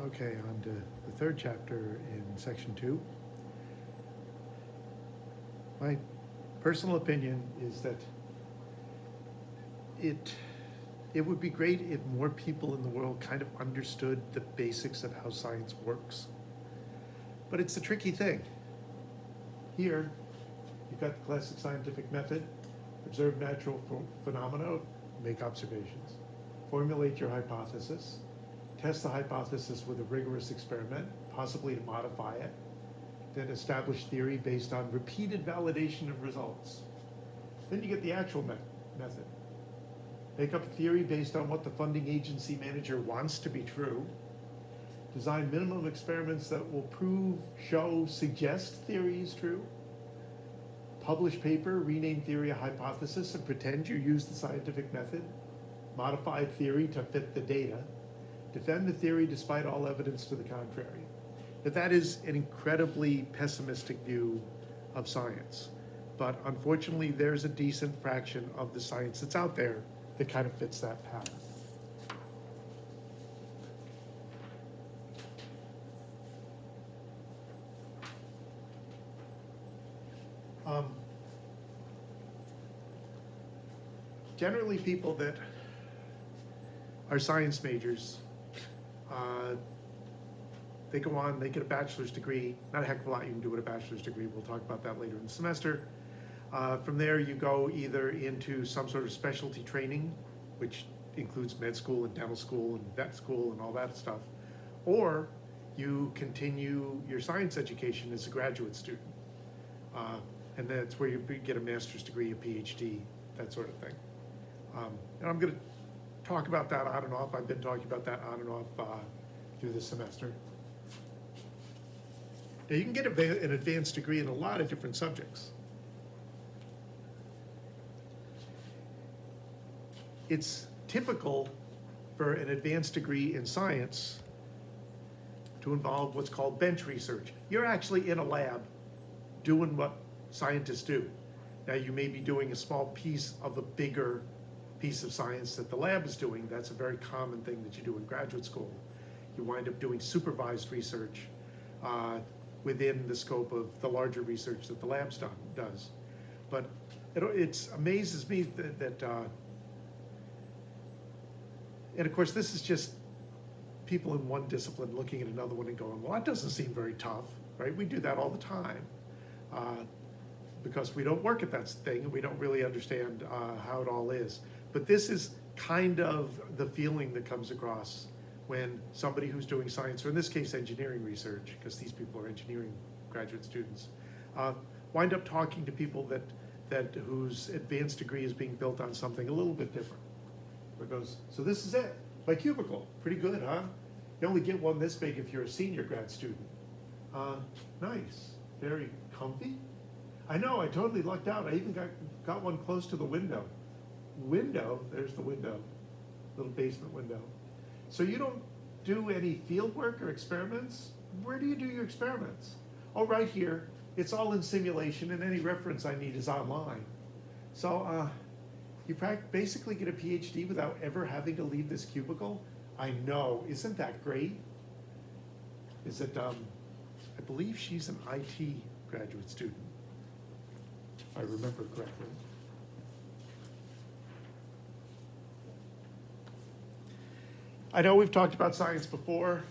Okay, on to the third chapter in section 2. My personal opinion is that it would be great if more people in the world kind of understood the basics of how science works. But it's a tricky thing. Here, you've got the classic scientific method: observe natural phenomena, make observations, formulate your hypothesis, test the hypothesis with a rigorous experiment, possibly to modify it, then establish theory based on repeated validation of results. Then you get the actual method. Make up a theory based on what the funding agency manager wants to be true. Design minimum experiments that will prove, show, suggest theory is true. Publish paper, rename theory a hypothesis, and pretend you use the scientific method. Modify theory to fit the data. Defend the theory despite all evidence to the contrary. That is an incredibly pessimistic view of science. But unfortunately, there's a decent fraction of the science that's out there that kind of fits that pattern. Generally, people that are science majors, they go on, they get a bachelor's degree. Not a heck of a lot you can do with a bachelor's degree. We'll talk about that later in the semester. From there, you go either into some sort of specialty training, which includes med school and dental school and vet school and all that stuff, or you continue your science education as a graduate student. And that's where you get a master's degree, a PhD, that sort of thing. And I'm going to talk about that on and off. I've been talking about that on and off through the semester. Now, you can get an advanced degree in a lot of different subjects. It's typical for an advanced degree in science to involve what's called bench research. You're actually in a lab doing what scientists do. Now, you may be doing a small piece of the bigger piece of science that the lab is doing. That's a very common thing that you do in graduate school. You wind up doing supervised research within the scope of the larger research that the lab does. But it amazes me that and of course, this is just people in one discipline looking at another one and going, well, that doesn't seem very tough, right? We do that all the time because we don't work at that thing and we don't really understand how it all is. But this is kind of the feeling that comes across when somebody who's doing science, or in this case, engineering research, because these people are engineering graduate students, wind up talking to people that whose advanced degree is being built on something a little bit different. Where it goes, so this is it, my cubicle, pretty good, huh? You only get one this big if you're a senior grad student. Nice, very comfy. I know, I totally lucked out. I even got one close to the window. There's the window, little basement window. So you don't do any field work or experiments? Where do you do your experiments? Oh, right here. It's all in simulation and any reference I need is online. So you basically get a PhD without ever having to leave this cubicle? I know, isn't that great? Is it, I believe she's an IT graduate student, if I remember correctly. I know we've talked about science before.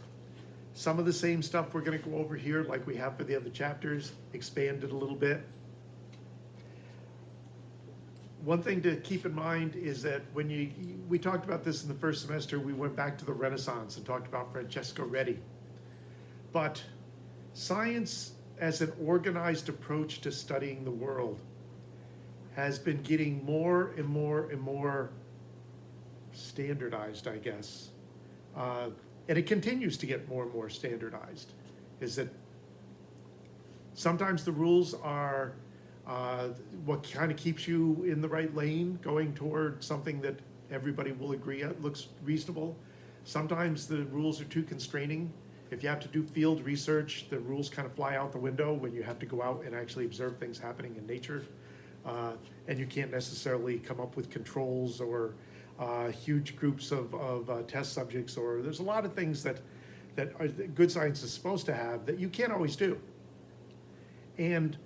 Some of the same stuff we're going to go over here like we have for the other chapters, expand it a little bit. One thing to keep in mind is that when we talked about this in the first semester, we went back to the Renaissance and talked about Francesco Redi. But science as an organized approach to studying the world has been getting more and more and more standardized, I guess. And it continues to get more and more standardized. Is that sometimes the rules are what kind of keeps you in the right lane, going toward something that everybody will agree looks reasonable. Sometimes the rules are too constraining. If you have to do field research, the rules kind of fly out the window when you have to go out and actually observe things happening in nature. And you can't necessarily come up with controls or huge groups of test subjects, or there's a lot of things that that good science is supposed to have that you can't always do. And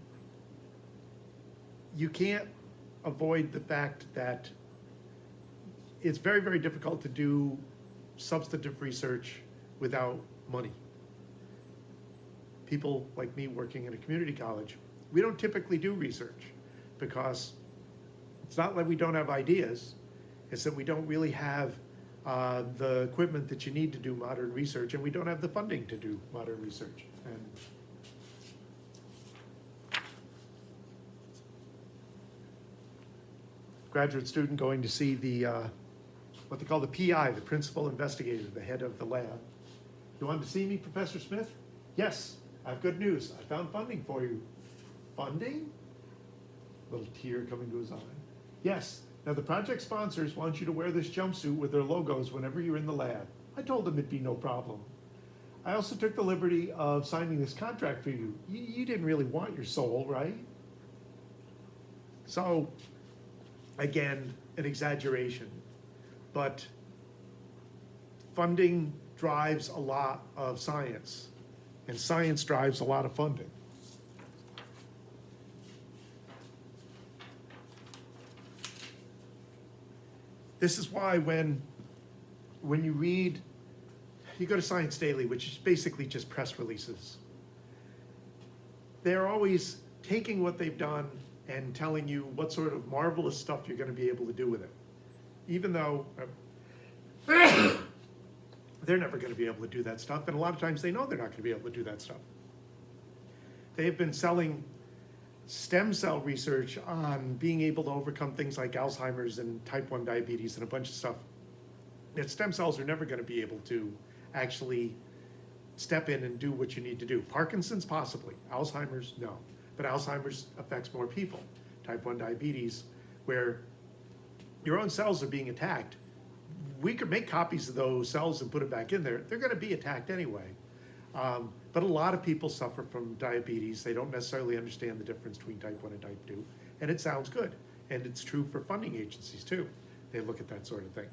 you can't avoid the fact that it's very, very difficult to do substantive research without money. People like me working in a community college, we don't typically do research because it's not like we don't have ideas, it's that we don't really have the equipment that you need to do modern research, and we don't have the funding to do modern research. And graduate student going to see the what they call the PI, the principal investigator, the head of the lab. You wanted to see me, Professor Smith? Yes, I have good news. I found funding for you. Funding? Little tear coming to his eye. Yes. Now the project sponsors want you to wear this jumpsuit with their logos whenever you're in the lab. I told them it'd be no problem. I also took the liberty of signing this contract for you. You didn't really want your soul, right? So, again, an exaggeration. But funding drives a lot of science, and science drives a lot of funding. This is why when you read, you go to Science Daily, which is basically just press releases, they're always taking what they've done and telling you what sort of marvelous stuff you're going to be able to do with it. Even though they're never going to be able to do that stuff, and a lot of times they know they're not going to be able to do that stuff. They've been selling stem cell research on being able to overcome things like Alzheimer's and type 1 diabetes and a bunch of stuff that stem cells are never going to be able to actually step in and do what you need to do. Parkinson's, possibly. Alzheimer's, no. But Alzheimer's affects more people. Type 1 diabetes, where your own cells are being attacked. We could make copies of those cells and put them back in there. They're going to be attacked anyway. But a lot of people suffer from diabetes. They don't necessarily understand the difference between type 1 and type 2. And it sounds good. And it's true for funding agencies too. They look at that sort of thing.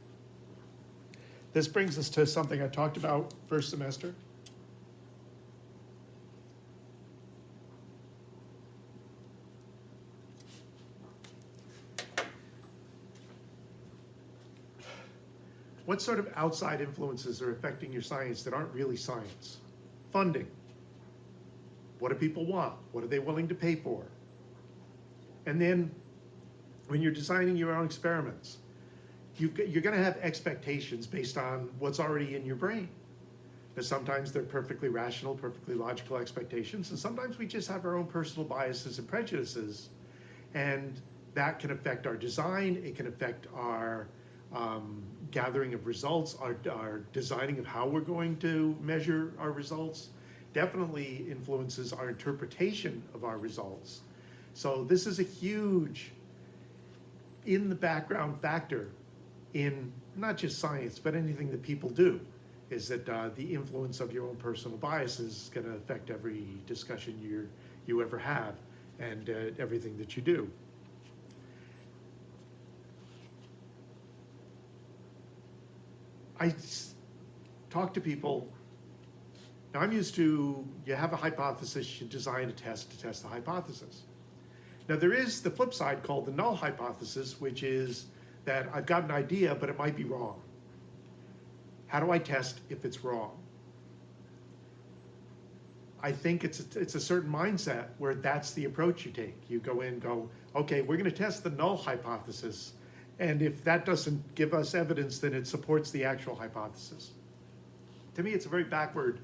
This brings us to something I talked about first semester. What sort of outside influences are affecting your science that aren't really science? Funding. What do people want? What are they willing to pay for? And then when you're designing your own experiments, you're going to have expectations based on what's already in your brain. Because sometimes they're perfectly rational, perfectly logical expectations, and sometimes we just have our own personal biases and prejudices, and that can affect our design. It can affect our gathering of results, our designing of how we're going to measure our results. Definitely influences our interpretation of our results. So this is a huge in the background factor in not just science, but anything that people do, is that the influence of your own personal biases is going to affect every discussion you ever have and everything that you do. I talk to people. Now I'm used to, you have a hypothesis, you design a test to test the hypothesis. Now there is the flip side called the null hypothesis, which is that I've got an idea, but it might be wrong. How do I test if it's wrong? I think it's a certain mindset where that's the approach you take. You go in and go, okay, we're gonna test the null hypothesis, and if that doesn't give us evidence, then it supports the actual hypothesis. To me, it's a very backward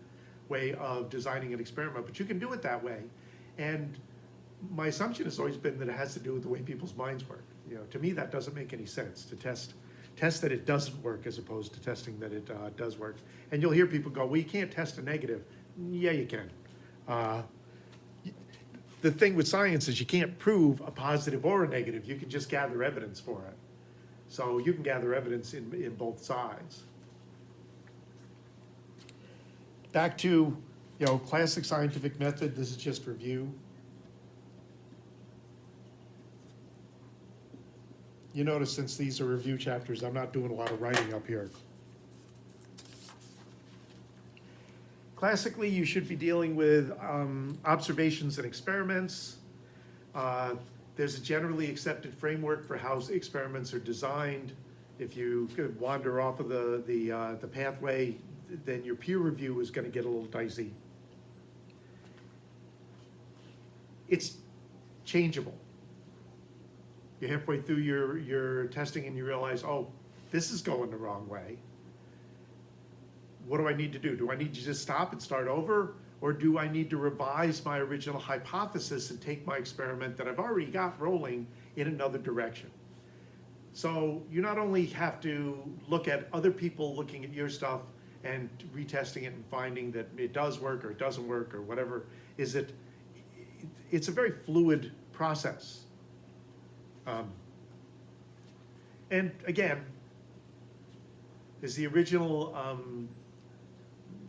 way of designing an experiment, but you can do it that way. And my assumption has always been that it has to do with the way people's minds work. You know, to me, that doesn't make any sense to test that it doesn't work as opposed to testing that it does work. And you'll hear people go, well, you can't test a negative. Yeah, you can. The thing with science is you can't prove a positive or a negative. You can just gather evidence for it. So you can gather evidence in both sides. Back to, classic scientific method. This is just review. You notice since these are review chapters, I'm not doing a lot of writing up here. Classically, you should be dealing with observations and experiments. There's a generally accepted framework for how experiments are designed. If you could wander off of the pathway, then your peer review is going to get a little dicey. It's changeable. You're halfway through your testing and you realize, oh, this is going the wrong way. What do I need to do? Do I need to just stop and start over? Or do I need to revise my original hypothesis and take my experiment that I've already got rolling in another direction? So you not only have to look at other people looking at your stuff and retesting it and finding that it does work or it doesn't work or whatever, it's a very fluid process. And again, is the original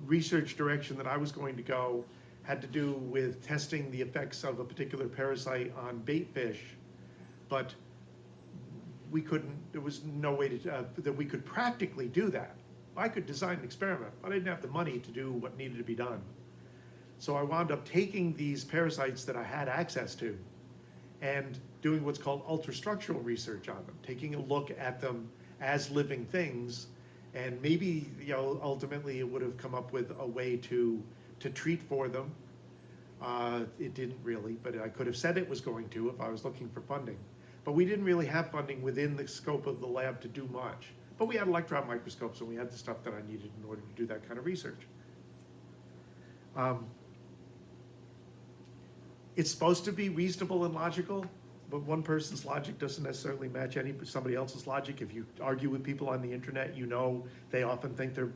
research direction that I was going to go had to do with testing the effects of a particular parasite on bait fish, but we couldn't, there was no way to, that we could practically do that. I could design an experiment, but I didn't have the money to do what needed to be done. So I wound up taking these parasites that I had access to and doing what's called ultrastructural research on them, taking a look at them as living things. And maybe, ultimately it would have come up with a way to treat for them. It didn't really, but I could have said it was going to if I was looking for funding. But we didn't really have funding within the scope of the lab to do much. But we had electron microscopes and we had the stuff that I needed in order to do that kind of research. It's supposed to be reasonable and logical, but one person's logic doesn't necessarily match somebody else's logic. If you argue with people on the internet, they often think they're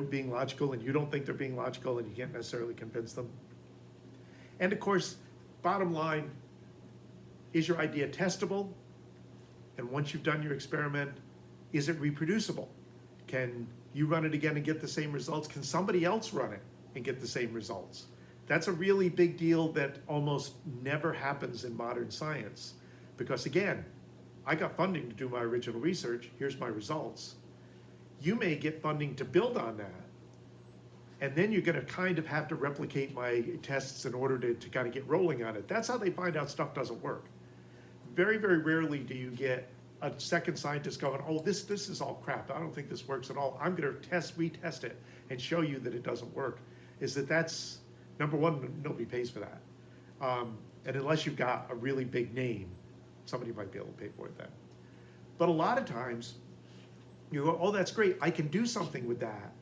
being logical and you don't think they're being logical and you can't necessarily convince them. And of course, bottom line, is your idea testable? And once you've done your experiment, is it reproducible? Can you run it again and get the same results? Can somebody else run it and get the same results? That's a really big deal that almost never happens in modern science. Because again, I got funding to do my original research, here's my results. You may get funding to build on that, and then you're gonna kind of have to replicate my tests in order to kind of get rolling on it. That's how they find out stuff doesn't work. Very, very rarely do you get a second scientist going, oh, this is all crap, I don't think this works at all. I'm gonna retest it and show you that it doesn't work. That's, number one, nobody pays for that. And unless you've got a really big name, somebody might be able to pay for it then. But a lot of times, you go, oh, that's great, I can do something with that.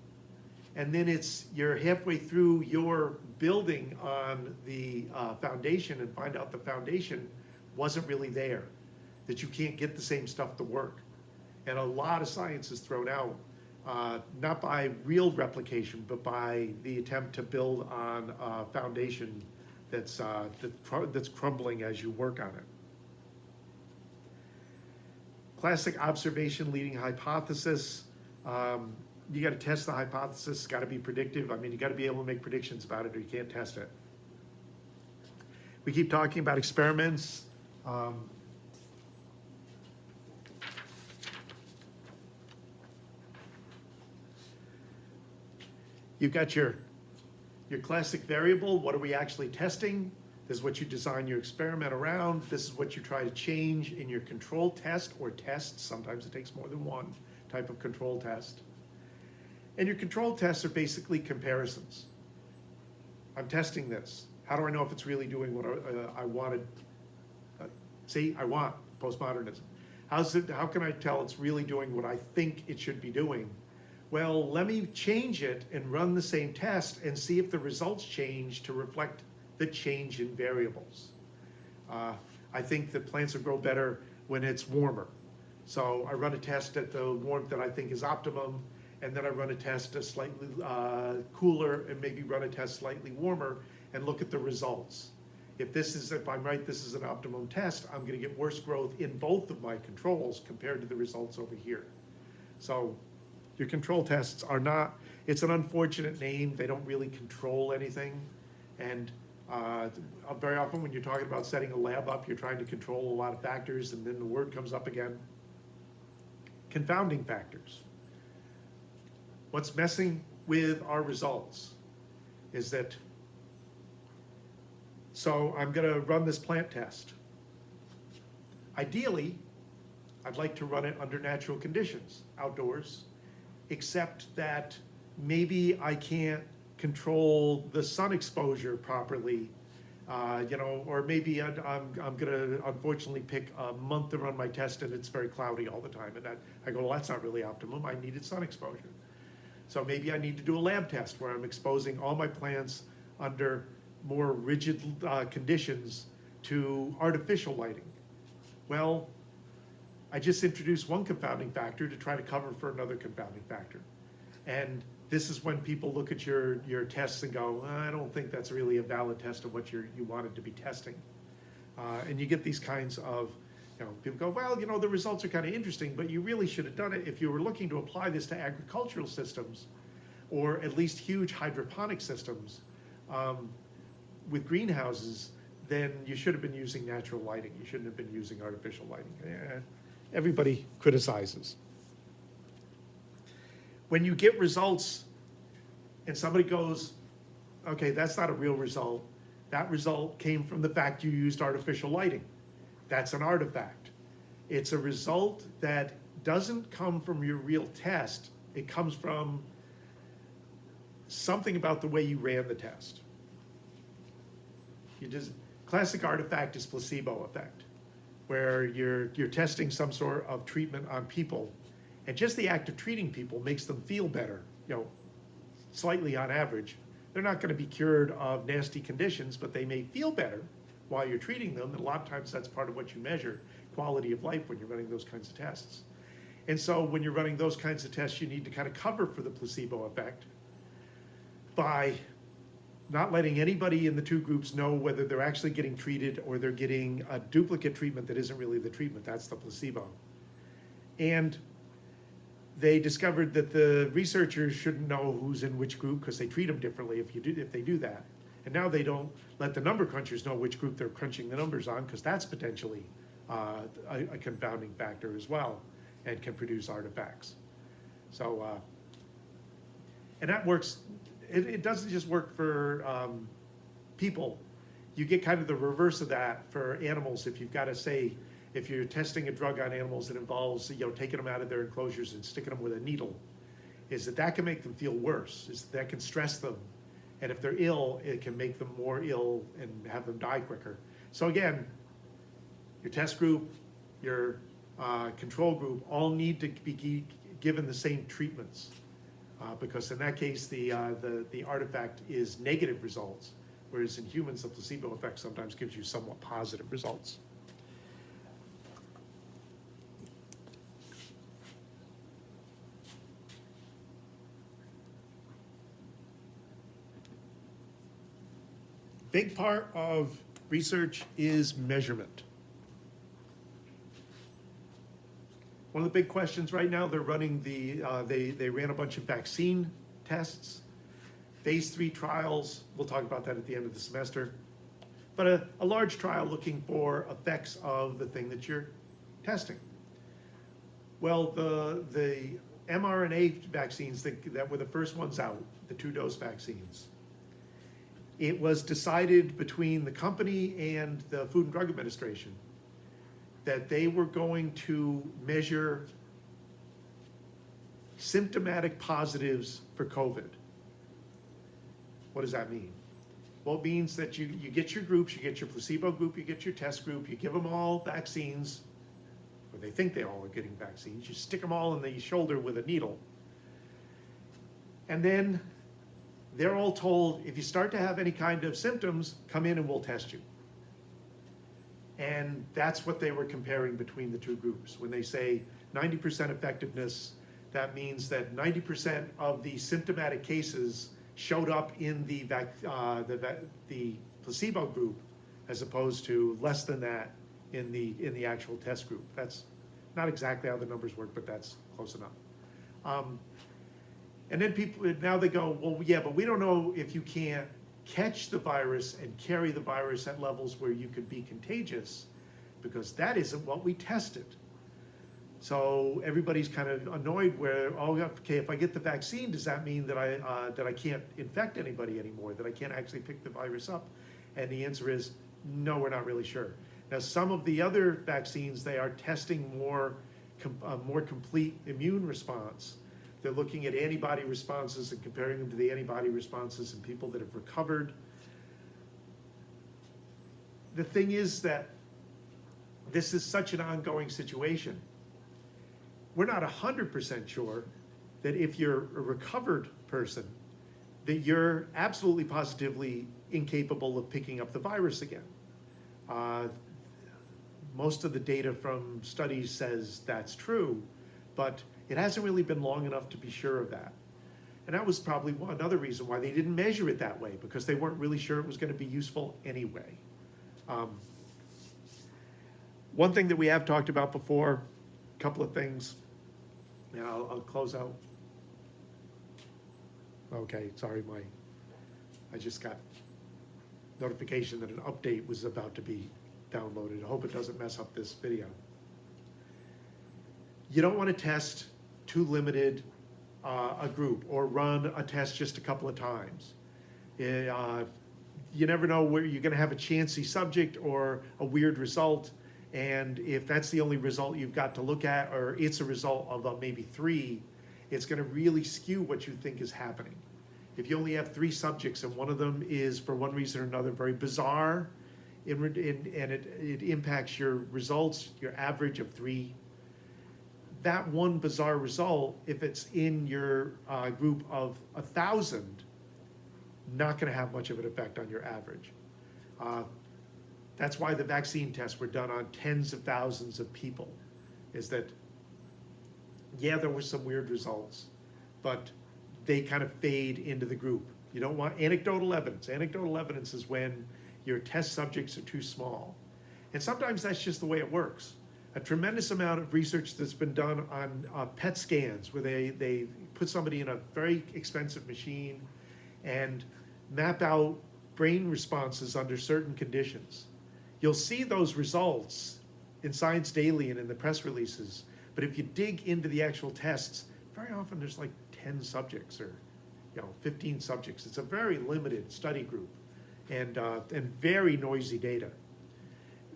And then you're halfway through your building on the foundation and find out the foundation wasn't really there, that you can't get the same stuff to work. And a lot of science is thrown out, not by real replication, but by the attempt to build on a foundation that's crumbling as you work on it. Classic observation leading hypothesis. You got to test the hypothesis, it's got to be predictive. I mean, you got to be able to make predictions about it or you can't test it. We keep talking about experiments. You've got your classic variable. What are we actually testing? This is what you design your experiment around. This is what you try to change in your control test or tests. Sometimes it takes more than one type of control test. And your control tests are basically comparisons. I'm testing this. How do I know if it's really doing what I wanted? I want postmodernism. How can I tell it's really doing what I think it should be doing? Well, let me change it and run the same test and see if the results change to reflect the change in variables. I think that plants will grow better when it's warmer. So I run a test at the warmth that I think is optimum, and then I run a test slightly cooler and maybe run a test slightly warmer and look at the results. If I'm right, this is an optimum test, I'm gonna get worse growth in both of my controls compared to the results over here. So your control tests are not, it's an unfortunate name, they don't really control anything. And very often when you're talking about setting a lab up, you're trying to control a lot of factors and then the word comes up again. Confounding factors. What's messing with our results? is that, so I'm going to run this plant test. Ideally, I'd like to run it under natural conditions, outdoors, except that maybe I can't control the sun exposure properly, or maybe I'm going to unfortunately pick a month to run my test and it's very cloudy all the time. And I go, well, that's not really optimum. I needed sun exposure. So maybe I need to do a lab test where I'm exposing all my plants under more rigid conditions to artificial lighting. Well, I just introduced one confounding factor to try to cover for another confounding factor. And this is when people look at your tests and go, I don't think that's really a valid test of what you wanted to be testing. And you get these kinds of, people go, well, the results are kind of interesting, but you really should have done it if you were looking to apply this to agricultural systems, or at least huge hydroponic systems with greenhouses, then you should have been using natural lighting. You shouldn't have been using artificial lighting. Everybody criticizes. When you get results and somebody goes, okay, that's not a real result. That result came from the fact you used artificial lighting. That's an artifact. It's a result that doesn't come from your real test. It comes from something about the way you ran the test. Classic artifact is placebo effect, where you're testing some sort of treatment on people, and just the act of treating people makes them feel better, slightly on average. They're not going to be cured of nasty conditions, but they may feel better while you're treating them, and a lot of times that's part of what you measure, quality of life, when you're running those kinds of tests. And so when you're running those kinds of tests, you need to kind of cover for the placebo effect by not letting anybody in the two groups know whether they're actually getting treated or they're getting a duplicate treatment that isn't really the treatment. That's the placebo. And they discovered that the researchers shouldn't know who's in which group because they treat them differently if they do that. And now they don't let the number crunchers know which group they're crunching the numbers on, because that's potentially a confounding factor as well and can produce artifacts. So, and that works. It doesn't just work for people. You get kind of the reverse of that for animals. If you've got to say, if you're testing a drug on animals that involves taking them out of their enclosures and sticking them with a needle, is that can make them feel worse, is that can stress them. And if they're ill, it can make them more ill and have them die quicker. So again, your test group, your control group all need to be given the same treatments. Because in that case, the artifact is negative results, whereas in humans, the placebo effect sometimes gives you somewhat positive results. Big part of research is measurement. One of the big questions right now, they're running they ran a bunch of vaccine tests, phase 3 trials. We'll talk about that at the end of the semester. But a large trial looking for effects of the thing that you're testing. Well, the mRNA vaccines that were the first ones out, the 2-dose vaccines, it was decided between the company and the Food and Drug Administration that they were going to measure symptomatic positives for COVID. What does that mean? Well, it means that you get your groups, you get your placebo group, you get your test group, you give them all vaccines, or they think they all are getting vaccines, you stick them all in the shoulder with a needle. And then they're all told, if you start to have any kind of symptoms, come in and we'll test you. And that's what they were comparing between the two groups. When they say 90% effectiveness, that means that 90% of the symptomatic cases showed up in the placebo group, as opposed to less than that in the actual test group. That's not exactly how the numbers work, but that's close enough. And then people, now they go, well, yeah, but we don't know if you can't catch the virus and carry the virus at levels where you could be contagious, because that isn't what we tested. So everybody's kind of annoyed where, oh, okay, if I get the vaccine, does that mean that I can't infect anybody anymore, that I can't actually pick the virus up? And the answer is, no, we're not really sure. Now, some of the other vaccines, they are testing a more complete immune response. They're looking at antibody responses and comparing them to the antibody responses in people that have recovered. The thing is that this is such an ongoing situation. We're not 100% sure that if you're a recovered person, that you're absolutely positively incapable of picking up the virus again. Most of the data from studies says that's true, but it hasn't really been long enough to be sure of that. And that was probably another reason why they didn't measure it that way, because they weren't really sure it was going to be useful anyway. One thing that we have talked about before, a couple of things, and I'll close out. Okay, sorry, I just got notification that an update was about to be downloaded. I hope it doesn't mess up this video. You don't want to test too limited a group or run a test just a couple of times. You never know where you're going to have a chancy subject or a weird result, and if that's the only result you've got to look at, or it's a result of maybe 3, it's going to really skew what you think is happening. If you only have 3 subjects and one of them is, for one reason or another, very bizarre, and it impacts your results, your average of 3, that one bizarre result, if it's in your group of 1,000, not going to have much of an effect on your average. That's why the vaccine tests were done on tens of thousands of people, is that, yeah, there were some weird results, but they kind of fade into the group. You don't want anecdotal evidence. Anecdotal evidence is when your test subjects are too small. And sometimes that's just the way it works. A tremendous amount of research that's been done on PET scans, where they put somebody in a very expensive machine and map out brain responses under certain conditions. You'll see those results in Science Daily and in the press releases, but if you dig into the actual tests, very often there's like 10 subjects or 15 subjects. It's a very limited study group and very noisy data.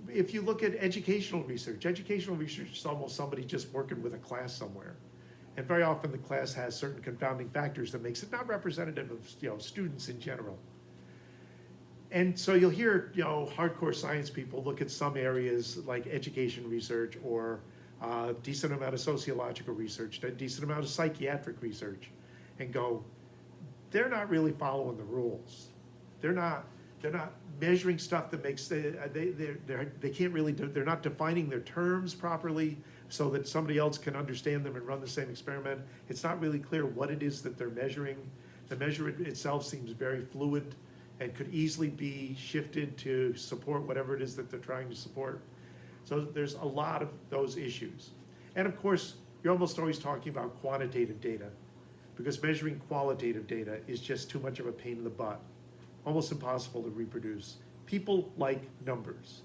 If you look at educational research is almost somebody just working with a class somewhere. And very often the class has certain confounding factors that makes it not representative of students in general. And so you'll hear hardcore science people look at some areas like education research or a decent amount of sociological research, a decent amount of psychiatric research, and go, they're not really following the rules. They're not measuring stuff that makes they can't really they're not defining their terms properly so that somebody else can understand them and run the same experiment. It's not really clear what it is that they're measuring. The measurement itself seems very fluid and could easily be shifted to support whatever it is that they're trying to support. So there's a lot of those issues. And of course, you're almost always talking about quantitative data, because measuring qualitative data is just too much of a pain in the butt. Almost impossible to reproduce. People like numbers.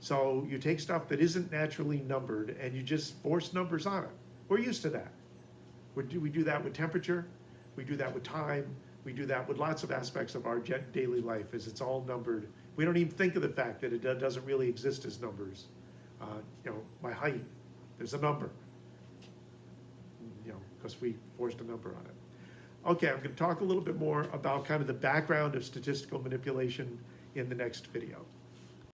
So you take stuff that isn't naturally numbered and you just force numbers on it. We're used to that. We do that with temperature, we do that with time, we do that with lots of aspects of our daily life, as it's all numbered. We don't even think of the fact that it doesn't really exist as numbers. My height, there's a number, because we forced a number on it. Okay, I'm going to talk a little bit more about kind of the background of statistical manipulation in the next video.